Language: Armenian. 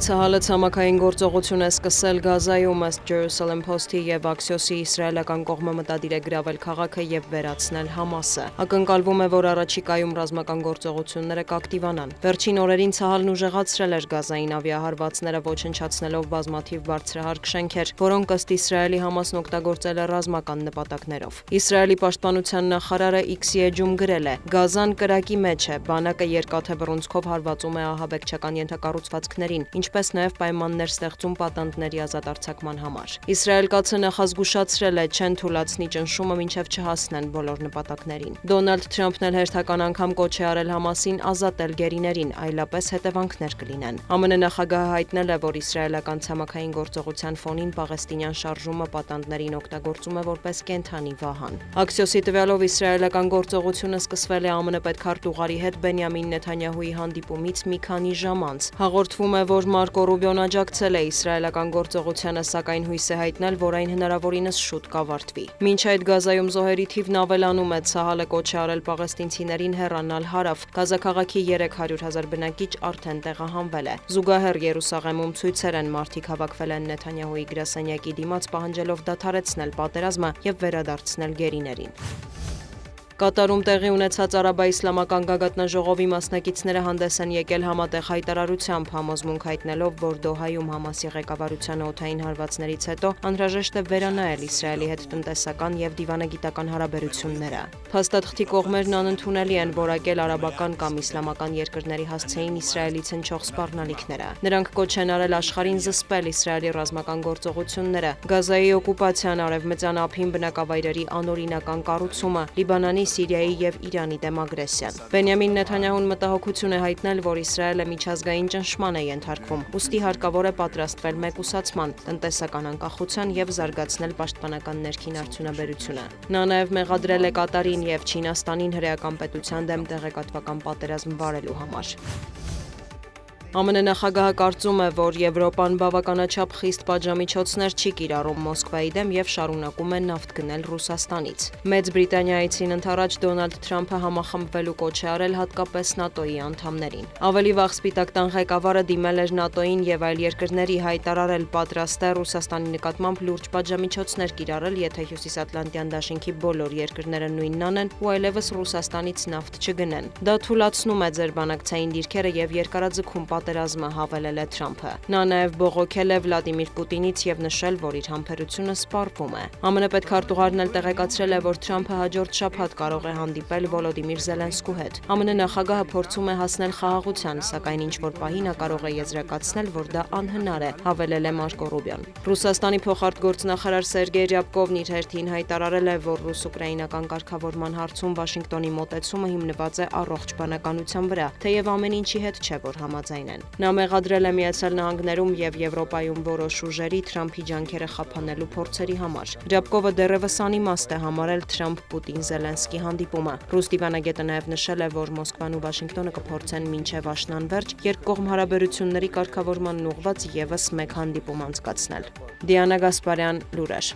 Ցահալը ցամաքային գործողություն է սկսել Գազայում ըստ Jerusalem Post-ի եւ Axios-ի իսրայելական կողմը մտադիր է գրավել քաղաքը եւ վերացնել Համասը։ Ակնկալվում է, որ առաջիկայում ռազմական գործողությունները կակտիվանան։ Վերջին օրերին Ցահալն ուժեղացրել էր Գազային ավիահարվածները, ոչնչացնելով բազմաթիվ բարձրահարկ շենքեր, որոնք ըստ Իսրայելի Համասն օգտագործել է ռազմական նպատակներով։ Իսրայելի պաշտպանության նախարարը X-ի էջում գրել է. «Գազան կրակի մեջ է, բանակը երկաթե բռունցքով հարվածում է ահաբեկչական ենթակառուցվածքներին, ինչպես նաև պայմաններ ստեղծում պատանդների ազատ արձակման համար»։ Իսրայել կացը նախազգուշացրել է չեն թուլացնի ճնշումը մինչև չհասնեն բոլոր նպատակներին։ Դոնալդ Թրամփն էլ հերթական անգամ կոչ է արել Համասին ազատել գերիներին, այլապես հետևանքներ կլինեն։ ԱՄՆ նախագահը հայտնել է, որ իսրայելական ցամաքային գործողության ֆոնին պաղեստինյան շարժումը պատանդներին օգտագործում է որպես կենդանի վահան։ Axios-ի տվյալով իսրայելական գործողությունը սկսվել է ԱՄՆ պետքարտուղարի հետ Բենյամին Նեթանյահուի հանդիպումից մի քանի ժամ անց։ Հաղորդվում է, որ Մարկո Ռուբիոն աջակցել է իսրայելական գործողությանը, սակայն հույս է հայտնել, որ այն հնարավորինս շուտ կավարտվի։ Մինչ այդ Գազայում զոհերի թիվն ավելանում է, Ցահալը կոչ է արել պաղեստինցիներին հեռանալ հարավ։ Գազա քաղաքի 300,000 բնակիչ արդեն տեղահանվել է։ Զուգահեռ Երուսաղեմում ցույցեր են, մարդիկ հավաքվել են Նեթանյահուի գրասենյակի դիմաց, պահանջելով դադարեցնել պատերազմը եւ վերադարձնել գերիներին։ Կատարում տեղի ունեցած Արաբա-իսլամական գագաթնաժողովի մասնակիցները հանդես են եկել համատեղ հայտարարությամբ, համոզմունք հայտնելով, որ Դոհայում Համասի ղեկավարության օդային հարվածներից հետո անհրաժեշտ է վերանայել Իսրայելի հետ տնտեսական եւ դիվանագիտական հարաբերությունները։ Փաստաթղթի կողմերն անընդունելի են որակել արաբական կամ իսլամական երկրների հասցեին Իսրայելից հնչող սպառնալիքները։ Նրանք կոչ են արել աշխարհին զսպել Իսրայելի ռազմական գործողությունները, Գազայի օկուպացիան, Արևմտյան ափին բնակավայրերի անօրինական կառուցումը, Լիբանանի, Սիրիայի եւ Իրանի դեմ ագրեսիան։ Բենյամին Նեթանյահուն մտահոգություն է հայտնել, որ Իսրայելը միջազգային ճնշման է ենթարկվում, ուստի հարկավոր է պատրաստվել մեկուսացման, տնտեսական անկախության եւ զարգացնել պաշտպանական ներքին արդյունաբերությունը։ Նա նաեւ մեղադրել է Կատարին եւ Չինաստանին հրեական պետության դեմ տեղեկատվական պատերազմ վարելու համար։ ԱՄՆ նախագահը կարծում է, որ Եվրոպան բավականաչափ խիստ պատժամիջոցներ չի կիրառում Մոսկվայի դեմ եւ շարունակում է նավթ գնել Ռուսաստանից։ Մեծ Բրիտանիայից ընդառաջ Դոնալդ Թրամփը համախմբվելու կոչ է արել հատկապես ՆԱՏՕ-ի անդամներին։ Ավելի վաղ Սպիտակ տան ղեկավարը դիմել էր ՆԱՏՕ-ին եւ այլ երկրների, հայտարարել պատրաստ է Ռուսաստանի նկատմամբ լուրջ պատժամիջոցներ կիրառել, եթե Հյուսիսատլանտյան դաշինքի բոլոր երկրները նույնն անեն ու այլևս Ռուսաստանից նավթ չգնեն։ Դա թուլացնում է ձեր բանակցային դիրքերը եւ երկարաձգում պատերազմը, հավելել է Թրամփը։ Նա նաև բողոքել է Վլադիմիր Պուտինից եւ նշել, որ իր համբերությունը սպառվում է։ ԱՄՆ պետքարտուղարն էլ տեղեկացրել է, որ Թրամփը հաջորդ շաբաթ կարող է հանդիպել Վոլոդիմիր Զելենսկու հետ։ ԱՄՆ նախագահը փորձում է հասնել խաղաղության, սակայն ինչ-որ պահի նա կարող է եզրակացնել, որ դա անհնար է, հավելել է Մարկո Ռուբիոն։ Ռուսաստանի փոխարտգործնախարար Սերգեյ Ռյաբկովն իր հերթին հայտարարել է, որ ռուս-ուկրաինական կարգավորման հարցում Վաշինգտոնի մոտեցումը հիմնված է առողջ բանականության վրա, թեև ամեն ինչի հետ չէ, որ համաձայն են։ Նա մեղադրել է Միացյալ Նահանգներում եւ Եվրոպայում որոշ ուժերի Թրամփի ջանքերը խափանելու փորձերի համար։ Ռյաբկովը դեռևս անիմաստ է համարել Թրամփ-Պուտին-Զելենսկի հանդիպումը։ Ռուս դիվանագետը նաև նշել է, որ Մոսկվան ու Վաշինգտոնը կփորձեն մինչև աշնան վերջ երկկողմ հարաբերությունների կարգավորմանն ուղղված եւս մեկ հանդիպում անցկացնել։ Դիանա Գասպարյան, լուրեր։